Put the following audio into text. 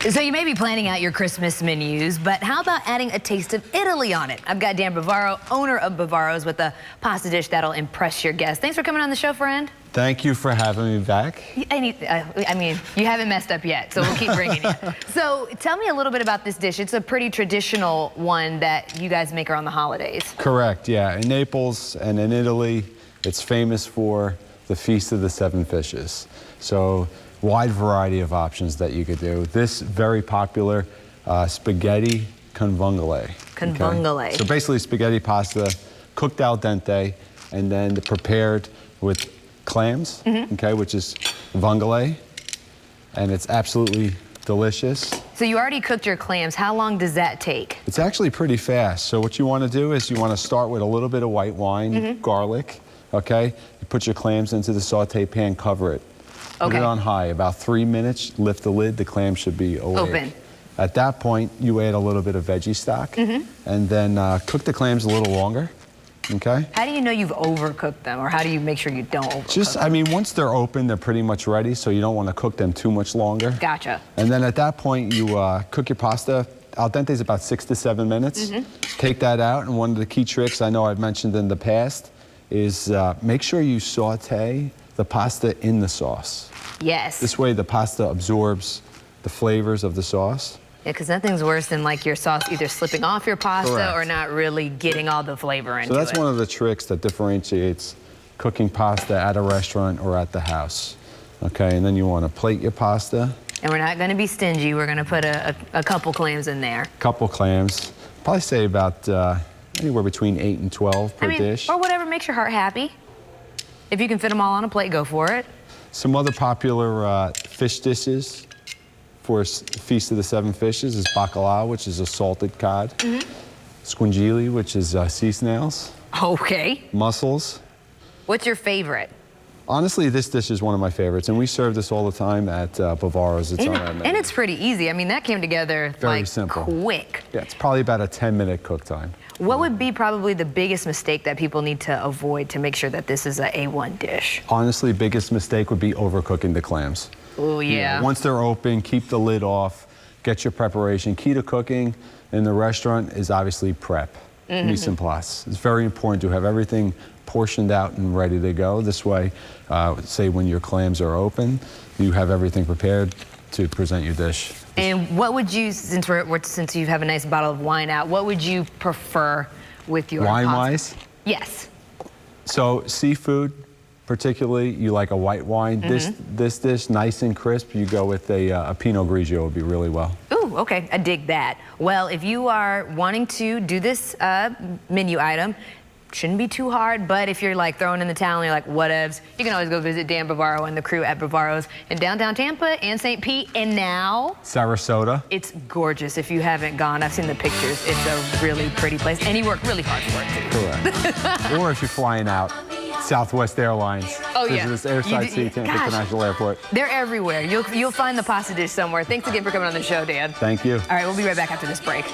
So you may be planning out your Christmas menus, but how about adding a taste of Italy on it? I've got Dan Bavaro, owner of Bavaro's, with a pasta dish that'll impress your guests. Thanks for coming on the show, friend. Thank you for having me back. I mean, you haven't messed up yet, so we'll keep bringing you. So tell me a little bit about this dish. It's a pretty traditional one that you guys make around the holidays. Correct, yeah. In Naples and in Italy, it's famous for the Feast of the Seven Fishes. So wide variety of options that you could do. This very popular spaghetti con vongole. Con vongole. So basically spaghetti pasta cooked al dente and then prepared with clams, okay, which is vongole, and it's absolutely delicious. So you already cooked your clams. How long does that take? It's actually pretty fast. So what you want to do is you want to start with a little bit of white wine, garlic, okay? You put your clams into the saute pan, cover it. Put it on high, about 3 minutes, lift the lid, the clam should be awake. Open. At that point, you add a little bit of veggie stock, and then cook the clams a little longer, okay? How do you know you've overcooked them, or how do you make sure you don't overcook them? I mean, once they're open, they're pretty much ready, so you don't want to cook them too much longer. Gotcha. And then at that point, you cook your pasta. Al dente is about 6 to 7 minutes. Take that out, and one of the key tricks I know I've mentioned in the past is make sure you saute the pasta in the sauce. Yes. This way the pasta absorbs the flavors of the sauce. Yeah, because nothing's worse than like your sauce either slipping off your pasta or not really getting all the flavor into it. So that's one of the tricks that differentiates cooking pasta at a restaurant or at the house. Okay, and then you want to plate your pasta. And we're not going to be stingy. We're going to put a couple clams in there. Couple clams. Probably say about anywhere between 8 and 12 per dish. Or whatever makes your heart happy. If you can fit them all on a plate, go for it. Some other popular fish dishes for Feast of the Seven Fishes is bacalao, which is a salted cod. Squingili, which is sea snails. Okay. Mussels. What's your favorite? Honestly, this dish is one of my favorites, and we serve this all the time at Bavaro's. It's on our menu. And it's pretty easy. I mean, that came together very simple. Quick. Yeah, it's probably about a 10-minute cook time. What would be probably the biggest mistake that people need to avoid to make sure that this is an A1 dish? Honestly, biggest mistake would be overcooking the clams. Oh, yeah. Once they're open, keep the lid off, get your preparation. Key to cooking in the restaurant is obviously prep, mise en place. It's very important to have everything portioned out and ready to go. This way, say when your clams are open, you have everything prepared to present your dish. And what would you, since you have a nice bottle of wine out, what would you prefer with your wine-wise? Yes. So seafood, particularly, you like a white wine. This dish, nice and crisp, you go with a Pinot Grigio would be really well. Ooh, okay, I dig that. Well, if you are wanting to do this menu item, shouldn't be too hard, but if you're like throwing in the towel and you're like, whatevs, you can always go visit Dan Bavaro and the crew at Bavaro's in downtown Tampa and St. Pete, and now Sarasota. It's gorgeous. If you haven't gone, I've seen the pictures. It's a really pretty place, and you work really hard for it too. Correct. Or if you're flying out, Southwest Airlines. Oh yeah. This airside seat, Tampa International Airport. They're everywhere. You'll find the pasta dish somewhere. Thanks again for coming on the show, Dan. Thank you. All right, we'll be right back after this break.